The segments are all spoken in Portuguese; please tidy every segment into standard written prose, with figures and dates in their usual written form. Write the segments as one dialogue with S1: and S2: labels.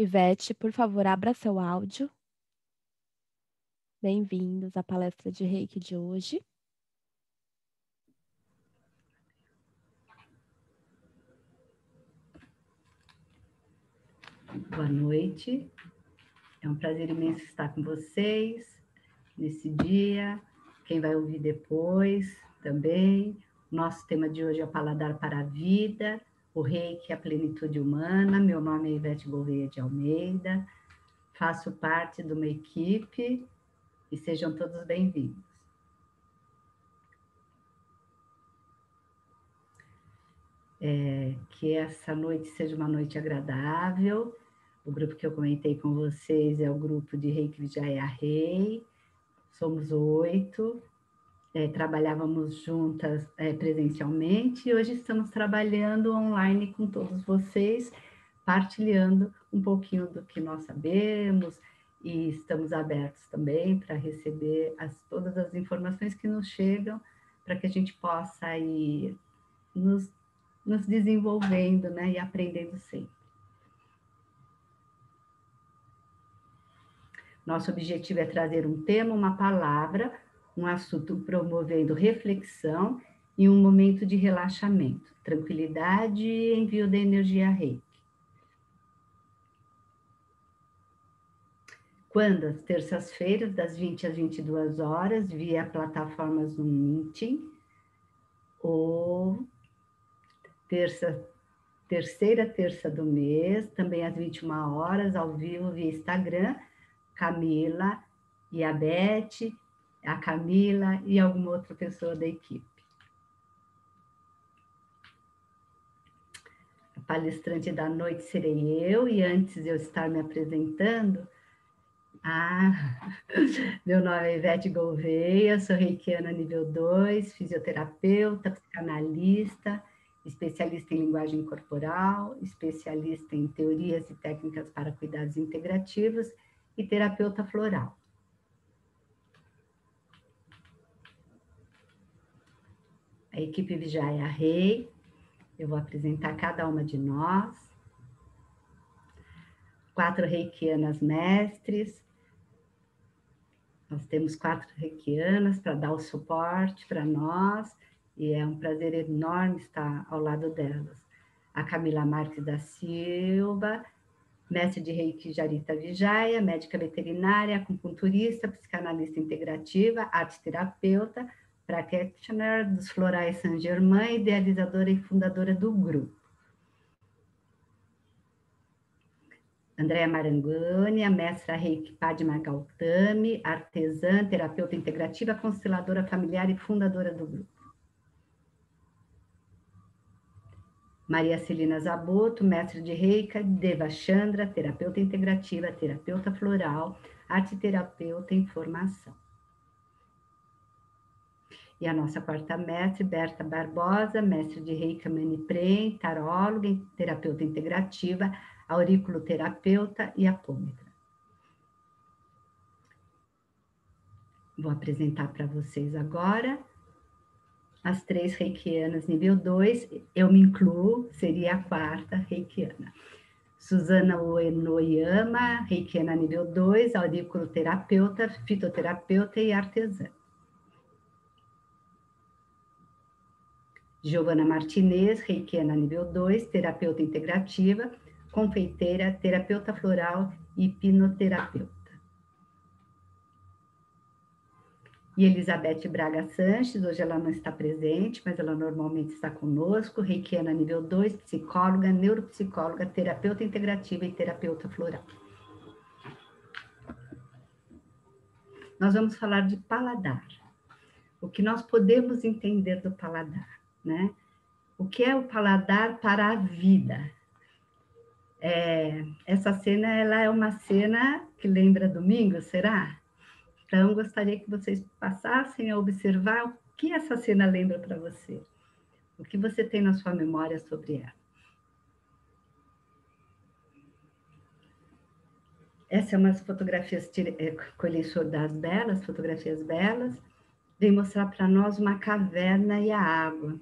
S1: Ivete, por favor, abra seu áudio. Bem-vindos à palestra de Reiki de hoje.
S2: Boa noite, é um prazer imenso estar com vocês nesse dia. Quem vai ouvir depois também. Nosso tema de hoje é o Paladar para a Vida, o Reiki, a Plenitude Humana. Meu nome é Ivete Gouveia de Almeida, faço parte de uma equipe e sejam todos bem-vindos. Que essa noite seja uma noite agradável. O grupo que eu comentei com vocês é o grupo de Reiki Vijaya Rei. Somos 8, trabalhávamos juntas presencialmente e hoje estamos trabalhando online com todos vocês, partilhando um pouquinho do que nós sabemos e estamos abertos também para receber todas as informações que nos chegam para que a gente possa ir nos desenvolvendo, né, e aprendendo sempre. Nosso objetivo é trazer um tema, uma palavra, um assunto promovendo reflexão e um momento de relaxamento, tranquilidade e envio da energia Reiki. Quando? Às terças-feiras, das 20 às 22 horas, via plataformas do Meeting, ou terceira terça do mês, também às 21 horas, ao vivo via Instagram, Camila e a Beth, a Camila e alguma outra pessoa da equipe. A palestrante da noite serei eu, e antes de eu estar me apresentando, meu nome é Ivete Gouveia, sou reikiana nível 2, fisioterapeuta, psicanalista, especialista em linguagem corporal, especialista em teorias e técnicas para cuidados integrativos e terapeuta floral. A equipe Vijaya Rei, eu vou apresentar cada uma de nós. 4 reikianas mestres. Nós temos 4 reikianas para dar o suporte para nós, e é um prazer enorme estar ao lado delas. A Camila Marques da Silva, mestre de Reiki Jarita Vijaya, médica veterinária, acupunturista, psicanalista integrativa, arte-terapeuta, practitioner dos Florais Saint-Germain, idealizadora e fundadora do grupo. Andréa Marangoni, a mestra Reiki Padma Gautami, artesã, terapeuta integrativa, consteladora familiar e fundadora do grupo. Maria Celina Zaboto, mestre de Reiki, Deva Chandra, terapeuta integrativa, terapeuta floral, arte-terapeuta em formação. E a nossa quarta mestre, Berta Barbosa, mestre de Reiki Maniprem, taróloga, terapeuta integrativa, auriculoterapeuta e apômetra. Vou apresentar para vocês agora as 3 reikianas nível 2, eu me incluo, seria a 4ª reikiana. Suzana Uenoyama, reikiana nível 2, auriculoterapeuta, fitoterapeuta e artesã. Giovana Martinez, reikiana nível 2, terapeuta integrativa, confeiteira, terapeuta floral e hipnoterapeuta. E Elizabeth Braga Sanches, hoje ela não está presente, mas ela normalmente está conosco, reikiana nível 2, psicóloga, neuropsicóloga, terapeuta integrativa e terapeuta floral. Nós vamos falar de paladar. O que nós podemos entender do paladar, né? O que é o paladar para a vida? Essa cena, ela é uma cena que lembra domingo, será? Então, gostaria que vocês passassem a observar o que essa cena lembra para você. O que você tem na sua memória sobre ela. Essa é umas fotografias, colhi das belas, fotografias belas. Vem mostrar para nós uma caverna e a água.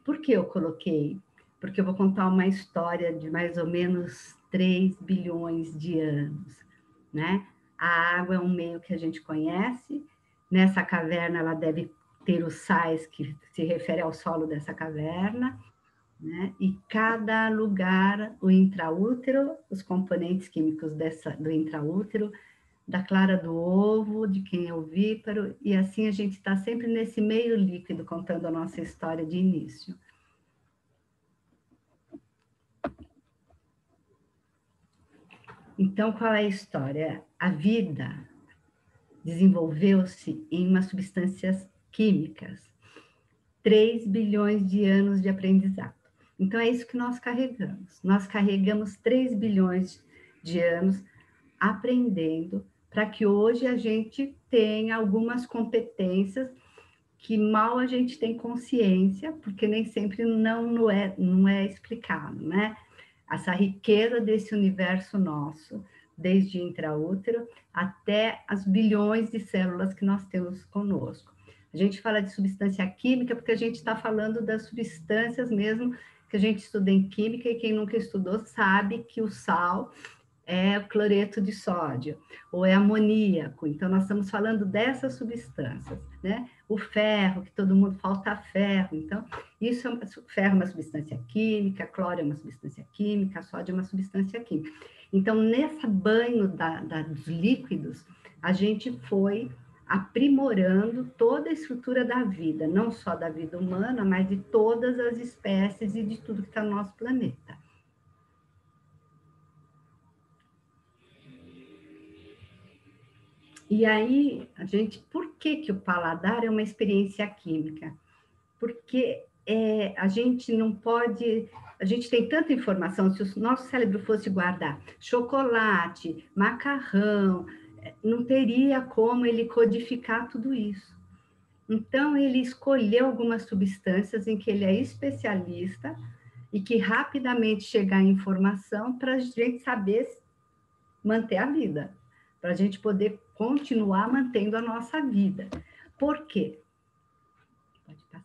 S2: Por que eu coloquei? Porque eu vou contar uma história de mais ou menos 3 bilhões de anos, né? A água é um meio que a gente conhece. Nessa caverna, ela deve ter os sais que se refere ao solo dessa caverna, né? E cada lugar, o intraútero, os componentes químicos do intraútero, da clara do ovo, de quem é ovíparo, e assim a gente está sempre nesse meio líquido, contando a nossa história de início. Então, qual é a história? A vida desenvolveu-se em umas substâncias químicas. 3 bilhões de anos de aprendizado. Então, é isso que nós carregamos. Nós carregamos 3 bilhões de anos aprendendo para que hoje a gente tenha algumas competências que mal a gente tem consciência, porque nem sempre não é explicado, né? Essa riqueza desse universo nosso, desde intraútero até as bilhões de células que nós temos conosco. A gente fala de substância química porque a gente está falando das substâncias mesmo que a gente estuda em química, e quem nunca estudou sabe que o sal é o cloreto de sódio, ou é amoníaco. Então, nós estamos falando dessas substâncias, né? O ferro, que todo mundo falta ferro. Então, ferro é uma substância química, cloro é uma substância química, sódio é uma substância química. Então, nesse banho dos líquidos, a gente foi aprimorando toda a estrutura da vida, não só da vida humana, mas de todas as espécies e de tudo que está no nosso planeta. E aí, por que o paladar é uma experiência química? Porque a gente não pode, a gente tem tanta informação, se o nosso cérebro fosse guardar chocolate, macarrão, não teria como ele codificar tudo isso. Então, ele escolheu algumas substâncias em que ele é especialista e que rapidamente chega a informação para a gente saber manter a vida, para a gente poder continuar mantendo a nossa vida. Por quê? Pode passar.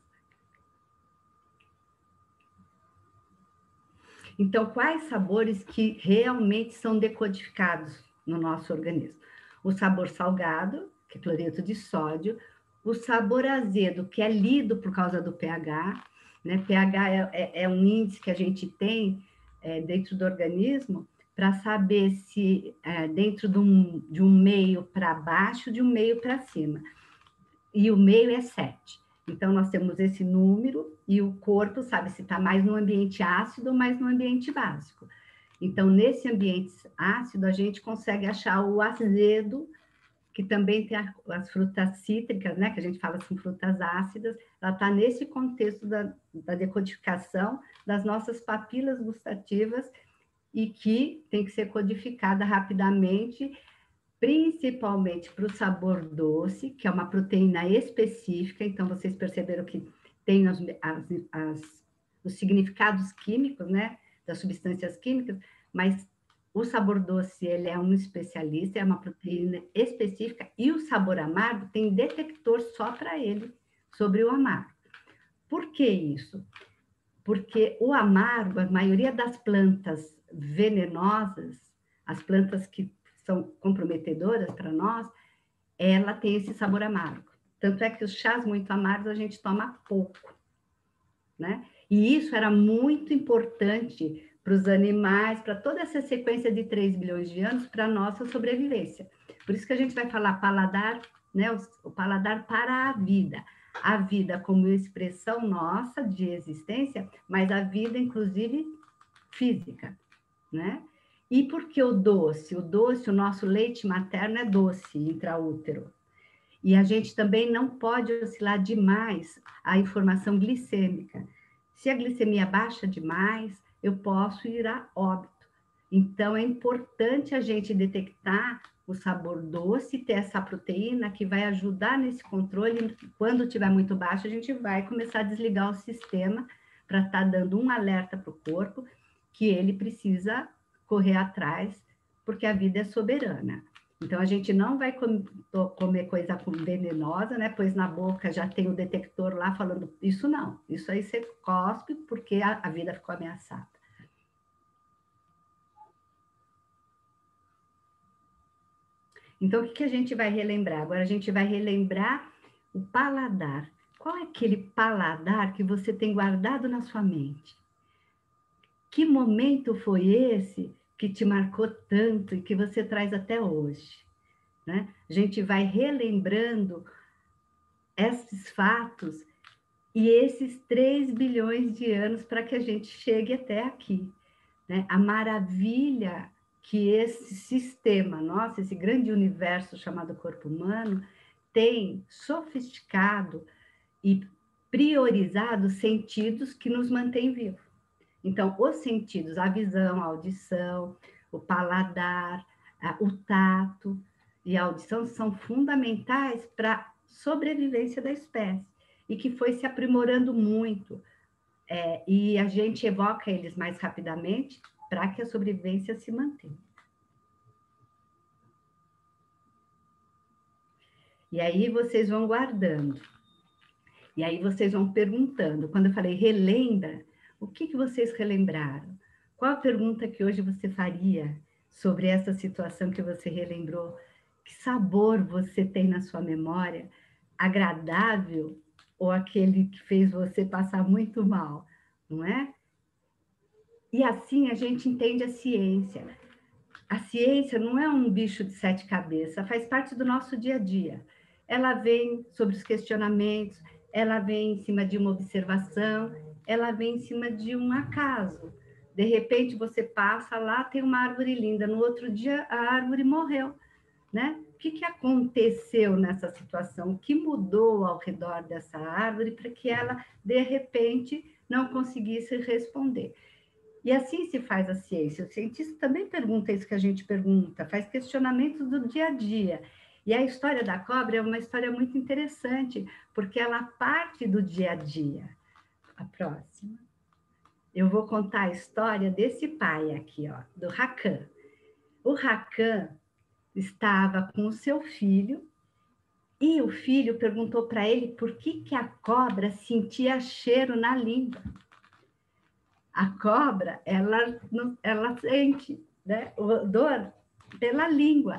S2: Então, quais sabores que realmente são decodificados no nosso organismo? O sabor salgado, que é cloreto de sódio, o sabor azedo, que é lido por causa do pH, né? pH é um índice que a gente tem dentro do organismo para saber se dentro de um meio para baixo, de um meio para cima. E o meio é 7. Então, nós temos esse número e o corpo sabe se está mais no ambiente ácido ou mais no ambiente básico. Então, nesse ambiente ácido, a gente consegue achar o azedo, que também tem as frutas cítricas, né? Que a gente fala assim, frutas ácidas. Ela está nesse contexto da decodificação das nossas papilas gustativas e que tem que ser codificada rapidamente, principalmente para o sabor doce, que é uma proteína específica. Então, vocês perceberam que tem os significados químicos, né, das substâncias químicas, mas o sabor doce, ele é um especialista, é uma proteína específica, e o sabor amargo tem detector só para ele, sobre o amargo. Por que isso? Porque o amargo, a maioria das plantas venenosas, as plantas que são comprometedoras para nós, ela tem esse sabor amargo. Tanto é que os chás muito amargos a gente toma pouco, né? E isso era muito importante para os animais, para toda essa sequência de 3 bilhões de anos, para a nossa sobrevivência. Por isso que a gente vai falar paladar, né? O paladar para a vida. A vida como expressão nossa de existência, mas a vida, inclusive, física, né? E por que o doce? O doce, o nosso leite materno é doce, intraútero. E a gente também não pode oscilar demais a informação glicêmica. Se a glicemia baixa demais, eu posso ir a óbito. Então, é importante a gente detectar o sabor doce, ter essa proteína que vai ajudar nesse controle. Quando estiver muito baixo, a gente vai começar a desligar o sistema para estar dando um alerta para o corpo que ele precisa correr atrás, porque a vida é soberana. Então, a gente não vai comer coisa venenosa, né? Pois na boca já tem o detector lá falando, isso não, isso aí você cospe porque a vida ficou ameaçada. Então, o que a gente vai relembrar? Agora a gente vai relembrar o paladar. Qual é aquele paladar que você tem guardado na sua mente? Que momento foi esse que te marcou tanto e que você traz até hoje? Né? A gente vai relembrando esses fatos e esses 3 bilhões de anos para que a gente chegue até aqui. Né? A maravilha que esse sistema, nosso, esse grande universo chamado corpo humano, tem sofisticado e priorizado sentidos que nos mantêm vivos. Então, os sentidos, a visão, a audição, o paladar, o tato e a audição são fundamentais para a sobrevivência da espécie e que foi se aprimorando muito. E a gente evoca eles mais rapidamente para que a sobrevivência se mantenha. E aí vocês vão guardando. E aí vocês vão perguntando. Quando eu falei relembra, o que vocês relembraram? Qual a pergunta que hoje você faria sobre essa situação que você relembrou? Que sabor você tem na sua memória? Agradável ou aquele que fez você passar muito mal? Não é? E assim a gente entende a ciência. A ciência não é um bicho de 7 cabeças, faz parte do nosso dia a dia. Ela vem sobre os questionamentos, ela vem em cima de uma observação, ela vem em cima de um acaso. De repente você passa lá, tem uma árvore linda, no outro dia a árvore morreu, né? O que aconteceu nessa situação? O que mudou ao redor dessa árvore para que ela, de repente, não conseguisse responder? E assim se faz a ciência. O cientista também pergunta isso que a gente pergunta, faz questionamentos do dia a dia. E a história da cobra é uma história muito interessante, porque ela parte do dia a dia. A próxima. Eu vou contar a história desse pai aqui, ó, do Rakan. O Rakan estava com o seu filho e o filho perguntou para ele por que a cobra sentia cheiro na língua. A cobra, ela sente, né, dor pela língua.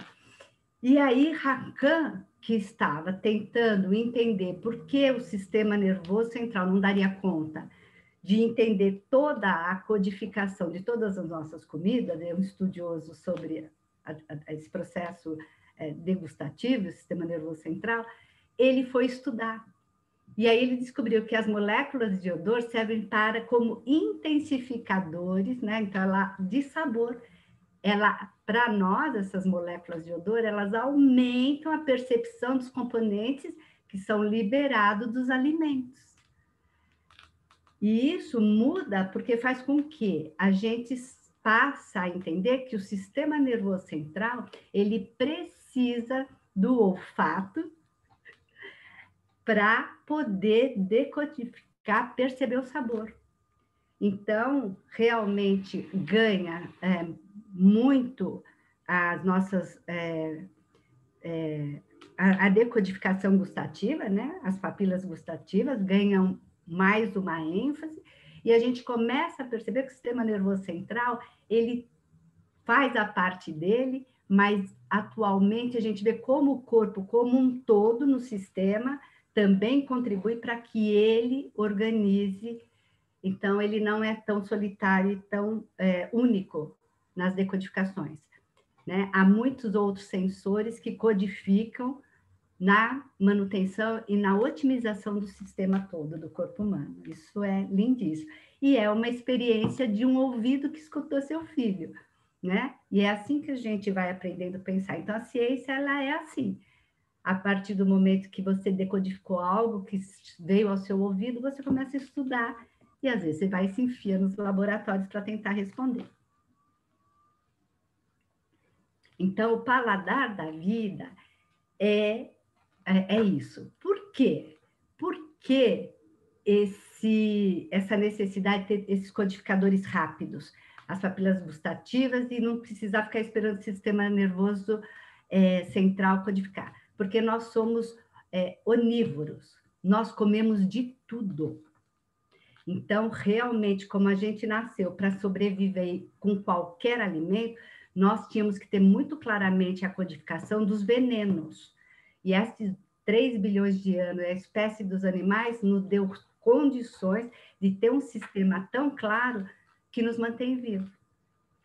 S2: E aí, Rakan, que estava tentando entender por que o sistema nervoso central não daria conta de entender toda a codificação de todas as nossas comidas, é um estudioso sobre esse processo degustativo, o sistema nervoso central, ele foi estudar. E aí ele descobriu que as moléculas de odor servem para como intensificadores, né? Então, de sabor. Para nós, essas moléculas de odor, elas aumentam a percepção dos componentes que são liberados dos alimentos. E isso muda porque faz com que a gente passe a entender que o sistema nervoso central, ele precisa do olfato para poder decodificar, perceber o sabor. Então, realmente ganha muito as nossas a decodificação gustativa, né? As papilas gustativas ganham mais uma ênfase e a gente começa a perceber que o sistema nervoso central ele faz a parte dele, mas atualmente a gente vê como o corpo como um todo no sistema também contribui para que ele organize. Então, ele não é tão solitário e tão único nas decodificações. Né? Há muitos outros sensores que codificam na manutenção e na otimização do sistema todo do corpo humano. Isso é lindíssimo. E é uma experiência de um ouvido que escutou seu filho. Né? E é assim que a gente vai aprendendo a pensar. Então, a ciência ela é assim. A partir do momento que você decodificou algo que veio ao seu ouvido, você começa a estudar e às vezes você vai se enfia nos laboratórios para tentar responder. Então, o paladar da vida é isso. Por quê? Por que essa necessidade de ter esses codificadores rápidos, as papilas gustativas, e não precisar ficar esperando o sistema nervoso central codificar? Porque nós somos onívoros, nós comemos de tudo. Então, realmente, como a gente nasceu para sobreviver com qualquer alimento, nós tínhamos que ter muito claramente a codificação dos venenos. E esses 3 bilhões de anos, a espécie dos animais nos deu condições de ter um sistema tão claro que nos mantém vivos,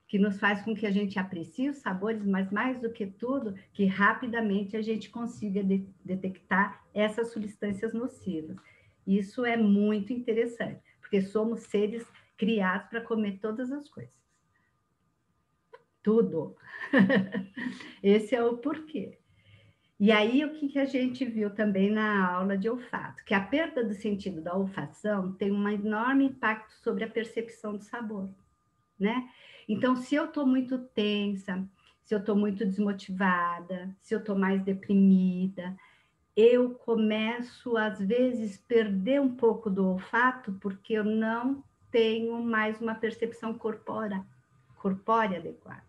S2: que nos faz com que a gente aprecie os sabores, mas mais do que tudo, que rapidamente a gente consiga detectar essas substâncias nocivas. Isso é muito interessante, porque somos seres criados para comer todas as coisas. Tudo. Esse é o porquê. E aí, o que a gente viu também na aula de olfato? Que a perda do sentido da olfação tem um enorme impacto sobre a percepção do sabor, né? Então, se eu estou muito tensa, se eu estou muito desmotivada, se eu estou mais deprimida, eu começo, às vezes, perder um pouco do olfato, porque eu não tenho mais uma percepção corpórea adequada.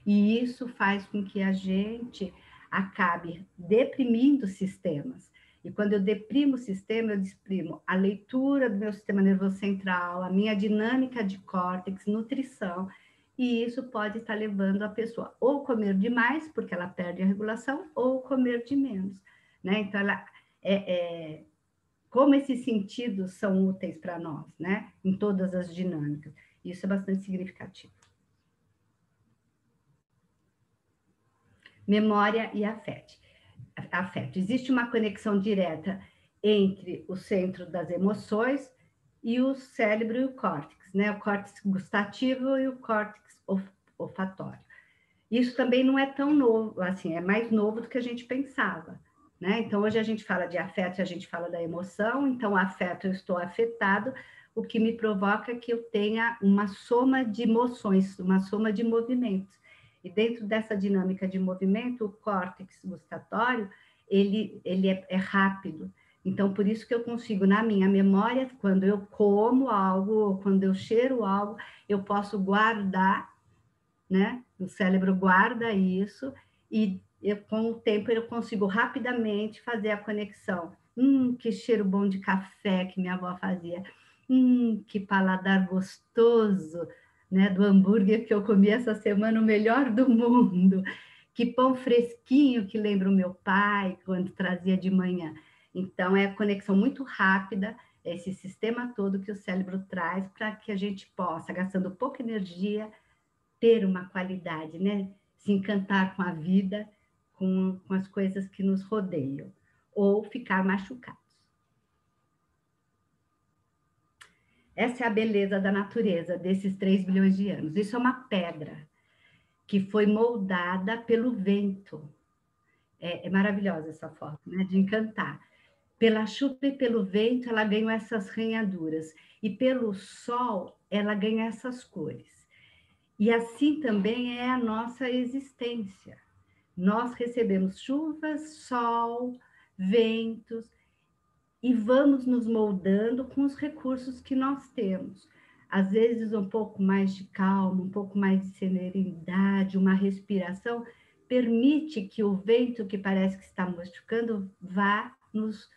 S2: E isso faz com que a gente acabe deprimindo sistemas. E quando eu deprimo o sistema, eu deprimo a leitura do meu sistema nervoso central, a minha dinâmica de córtex, nutrição, e isso pode estar levando a pessoa ou comer demais, porque ela perde a regulação, ou comer de menos, né? Então, como esses sentidos são úteis para nós, né? Em todas as dinâmicas. Isso é bastante significativo. Memória e afeto. Existe uma conexão direta entre o centro das emoções e o cérebro e o córtex, né? O córtex gustativo e o córtex olfatório. Isso também não é tão novo, assim, é mais novo do que a gente pensava, né? Então, hoje a gente fala de afeto, a gente fala da emoção, então, afeto, eu estou afetado, o que me provoca que eu tenha uma soma de emoções, uma soma de movimentos. E dentro dessa dinâmica de movimento, o córtex gustatório, ele é rápido. Então, por isso que eu consigo, na minha memória, quando eu como algo, quando eu cheiro algo, eu posso guardar, né? O cérebro guarda isso e com o tempo eu consigo rapidamente fazer a conexão. Que cheiro bom de café que minha avó fazia. Que paladar gostoso, né? Do hambúrguer que eu comi essa semana, o melhor do mundo. Que pão fresquinho que lembra o meu pai quando trazia de manhã. Então, é a conexão muito rápida, esse sistema todo que o cérebro traz para que a gente possa, gastando pouca energia, ter uma qualidade, né? Se encantar com a vida, com as coisas que nos rodeiam, ou ficar machucados. Essa é a beleza da natureza desses 3 bilhões de anos. Isso é uma pedra que foi moldada pelo vento. É maravilhosa essa foto, né? De encantar. Pela chuva e pelo vento, ela ganhou essas ranhaduras. E pelo sol, ela ganha essas cores. E assim também é a nossa existência. Nós recebemos chuvas, sol, ventos e vamos nos moldando com os recursos que nós temos. Às vezes um pouco mais de calma, um pouco mais de serenidade, uma respiração permite que o vento que parece que está machucando vá nos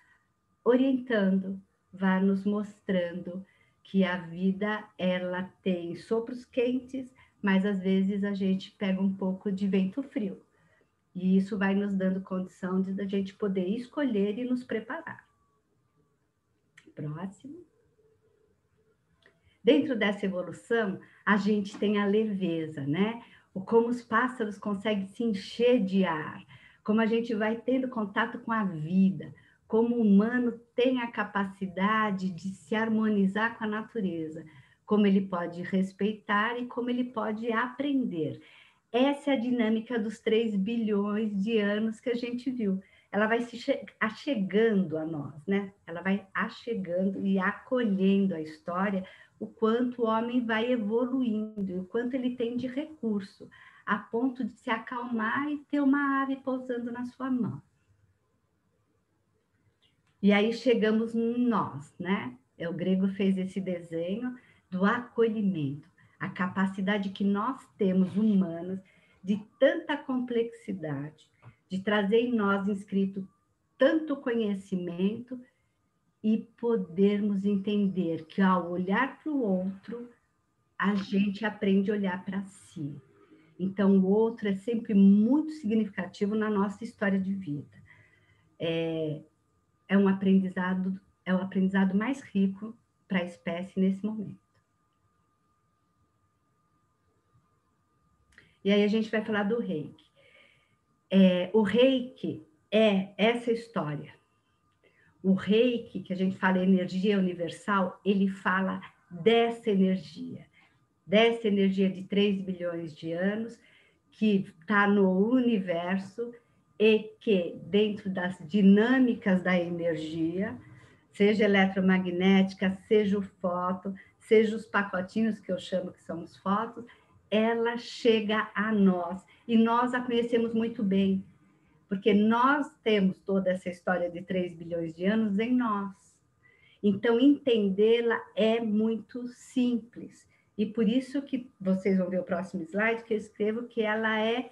S2: orientando, vá nos mostrando que a vida ela tem sopros quentes, mas às vezes a gente pega um pouco de vento frio. E isso vai nos dando condição de a gente poder escolher e nos preparar. Próximo. Dentro dessa evolução, a gente tem a leveza, né? O como os pássaros conseguem se encher de ar, como a gente vai tendo contato com a vida, como o humano tem a capacidade de se harmonizar com a natureza, como ele pode respeitar e como ele pode aprender. Essa é a dinâmica dos 3 bilhões de anos que a gente viu. Ela vai se achegando a nós, né? Ela vai achegando e acolhendo a história, o quanto o homem vai evoluindo, o quanto ele tem de recurso, a ponto de se acalmar e ter uma ave pousando na sua mão. E aí chegamos em nós, né? O grego fez esse desenho do acolhimento, a capacidade que nós temos, humanos, de tanta complexidade, de trazer em nós inscrito tanto conhecimento e podermos entender que ao olhar para o outro, a gente aprende a olhar para si. Então, o outro é sempre muito significativo na nossa história de vida. É um aprendizado mais rico para a espécie nesse momento. E aí a gente vai falar do Reiki. O Reiki é essa história. O Reiki, que a gente fala energia universal, ele fala dessa energia de 3 bilhões de anos, que está no universo e que, dentro das dinâmicas da energia, seja eletromagnética, seja o fóton, seja os pacotinhos que eu chamo que são os fótons, ela chega a nós e nós a conhecemos muito bem, porque nós temos toda essa história de 3 bilhões de anos em nós. Então, entendê-la é muito simples. E por isso que vocês vão ver o próximo slide, que eu escrevo que ela é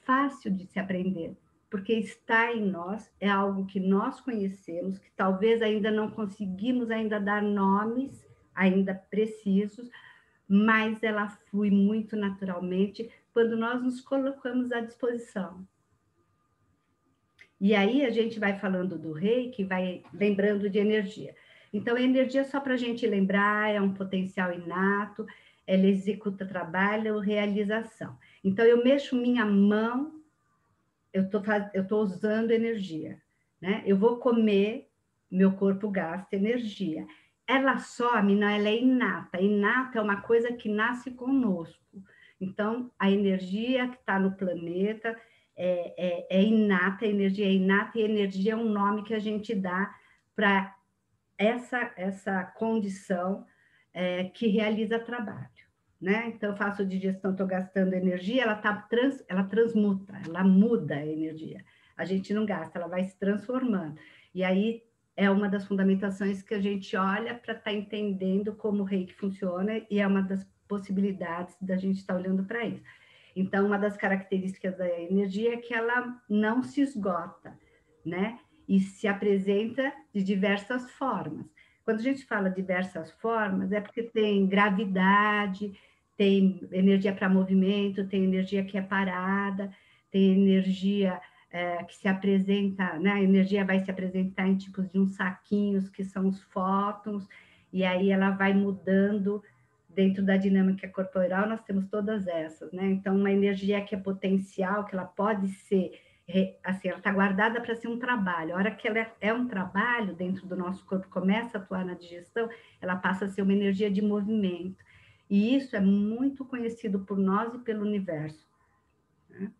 S2: fácil de se aprender, porque está em nós, é algo que nós conhecemos, que talvez ainda não conseguimos ainda dar nomes ainda precisos, mas ela flui muito naturalmente quando nós nos colocamos à disposição. E aí a gente vai falando do Reiki, vai lembrando de energia. Então, a energia, só para a gente lembrar, é um potencial inato, ela executa trabalho, realização. Então, eu mexo minha mão, eu tô usando energia, né? Eu vou comer, meu corpo gasta energia. Ela some, não, ela é inata. Inata é uma coisa que nasce conosco. Então, a energia que está no planeta é inata, a energia é inata, e energia é um nome que a gente dá para essa condição que realiza trabalho. Né? Então, eu faço digestão, estou gastando energia, ela transmuta, ela muda a energia. A gente não gasta, ela vai se transformando. E aí é uma das fundamentações que a gente olha para estar entendendo como o Reiki funciona, e é uma das possibilidades da gente estar olhando para isso. Então, uma das características da energia é que ela não se esgota, né? E se apresenta de diversas formas. Quando a gente fala diversas formas, é porque tem gravidade, tem energia para movimento, tem energia que é parada, tem energia que se apresenta, né? A energia vai se apresentar em tipos de uns saquinhos, que são os fótons, e aí ela vai mudando dentro da dinâmica corporal. Nós temos todas essas, né? Então, uma energia que é potencial, que ela pode ser assim, ela está guardada para ser um trabalho. A hora que ela é um trabalho dentro do nosso corpo, começa a atuar na digestão, ela passa a ser uma energia de movimento. E isso é muito conhecido por nós e pelo universo, né?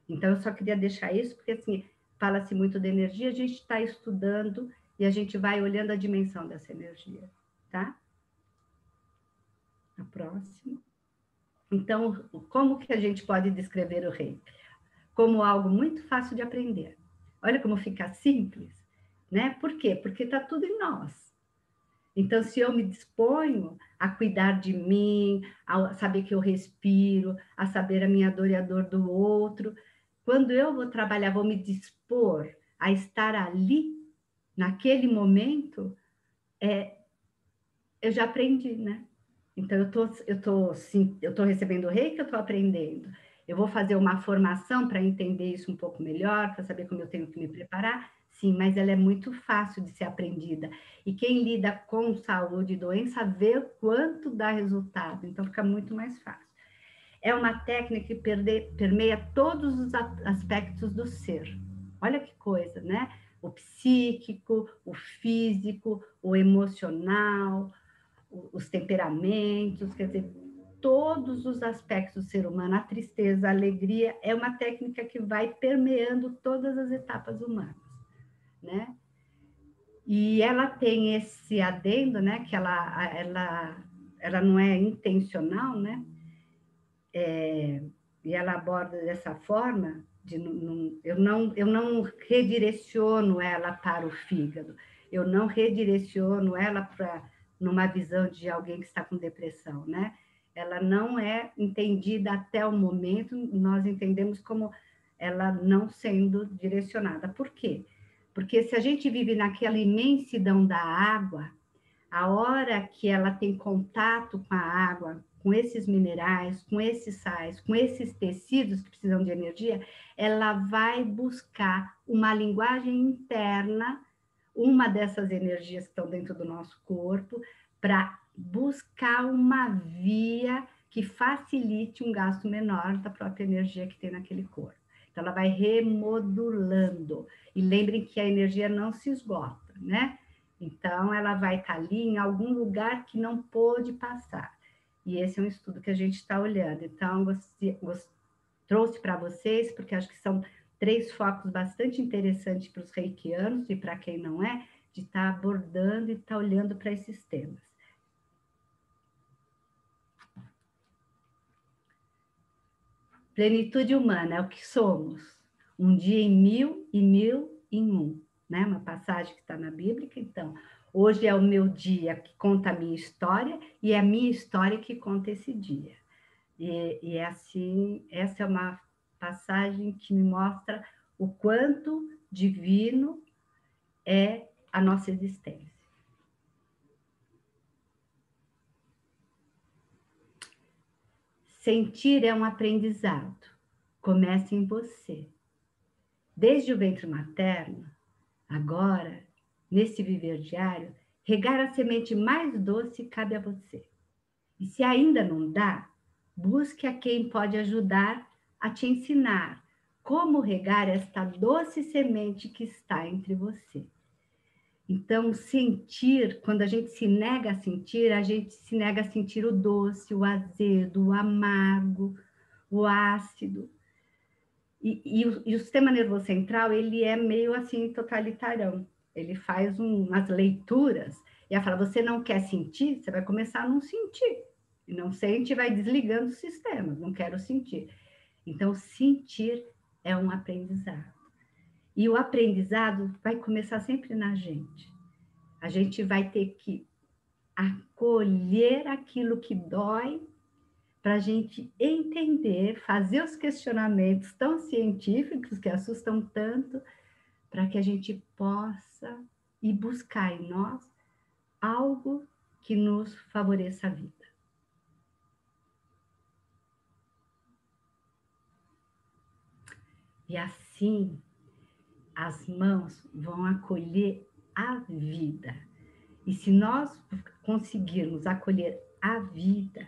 S2: Então, eu só queria deixar isso, porque assim, fala-se muito de energia, a gente está estudando e a gente vai olhando a dimensão dessa energia, tá? A próxima. Então, como que a gente pode descrever o Reiki? Como algo muito fácil de aprender. Olha como fica simples, né? Por quê? Porque está tudo em nós. Então, se eu me disponho a cuidar de mim, a saber que eu respiro, a saber a minha dor e a dor do outro, quando eu vou trabalhar, vou me dispor a estar ali, naquele momento, eu já aprendi, né? Então, eu tô recebendo o Reiki, eu estou aprendendo. Eu vou fazer uma formação para entender isso um pouco melhor, para saber como eu tenho que me preparar. Sim, mas ela é muito fácil de ser aprendida. E quem lida com saúde e doença vê o quanto dá resultado. Então, fica muito mais fácil. É uma técnica que permeia todos os aspectos do ser. Olha que coisa, né? O psíquico, o físico, o emocional, os temperamentos, quer dizer, todos os aspectos do ser humano, a tristeza, a alegria, é uma técnica que vai permeando todas as etapas humanas, né? E ela tem esse adendo, né, que ela não é intencional, né? E ela aborda dessa forma, eu não redireciono ela para o fígado, eu não redireciono ela para numa visão de alguém que está com depressão, né? Ela não é entendida até o momento, nós entendemos como ela não sendo direcionada. Por quê? Porque se a gente vive naquela imensidão da água, a hora que ela tem contato com a água, com esses minerais, com esses sais, com esses tecidos que precisam de energia, ela vai buscar uma linguagem interna, uma dessas energias que estão dentro do nosso corpo, para buscar uma via que facilite um gasto menor da própria energia que tem naquele corpo. Então, ela vai remodulando. E lembrem que a energia não se esgota, né? Então, ela vai estar ali em algum lugar que não pôde passar. E esse é um estudo que a gente está olhando. Então, trouxe para vocês, porque acho que são 3 focos bastante interessantes para os reikianos e para quem não é, de estar abordando e estar olhando para esses temas. Plenitude humana é o que somos. Um dia em 1000 e 1000 em 1. Né? Uma passagem que está na Bíblia. Então, hoje é o meu dia que conta a minha história e é a minha história que conta esse dia. E é assim, essa é uma passagem que me mostra o quanto divino é a nossa existência. Sentir é um aprendizado. Começa em você. Desde o ventre materno, agora, nesse viver diário, regar a semente mais doce cabe a você. E se ainda não dá, busque a quem pode ajudar a te ensinar como regar esta doce semente que está entre você. Então, sentir, quando a gente se nega a sentir, a gente se nega a sentir o doce, o azedo, o amargo, o ácido. E o sistema nervoso central, ele é meio assim totalitarão. Ele faz umas leituras e ela fala, você não quer sentir? Você vai começar a não sentir. E não sente, vai desligando o sistema, não quero sentir. Então, sentir é um aprendizado. E o aprendizado vai começar sempre na gente. A gente vai ter que acolher aquilo que dói para a gente entender, fazer os questionamentos tão científicos que assustam tanto, para que a gente possa ir buscar em nós algo que nos favoreça a vida. E assim, as mãos vão acolher a vida. E se nós conseguirmos acolher a vida,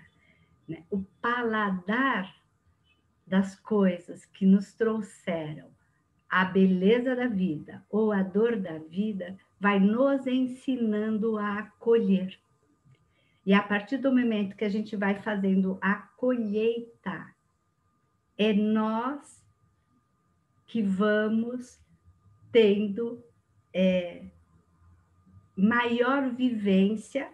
S2: né, o paladar das coisas que nos trouxeram a beleza da vida ou a dor da vida, vai nos ensinando a acolher. E a partir do momento que a gente vai fazendo a colheita, é nós que vamos tendo maior vivência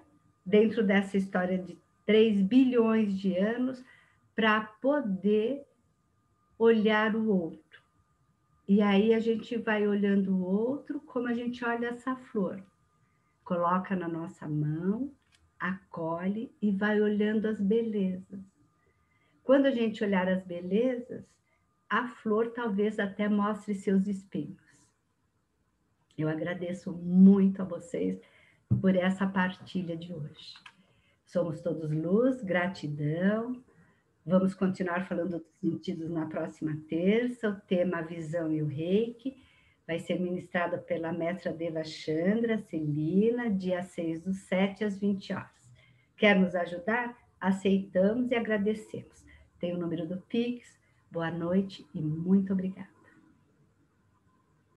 S2: dentro dessa história de 3 bilhões de anos para poder olhar o outro. E aí a gente vai olhando o outro como a gente olha essa flor. Coloca na nossa mão, acolhe e vai olhando as belezas. Quando a gente olhar as belezas, a flor talvez até mostre seus espinhos. Eu agradeço muito a vocês por essa partilha de hoje. Somos todos luz, gratidão. Vamos continuar falando dos sentidos na próxima terça. O tema a visão e o reiki vai ser ministrado pela mestra Deva Chandra Celina, dia 6/7, às 20 horas. Quer nos ajudar? Aceitamos e agradecemos. Tem o número do Pix. Boa noite e muito obrigada.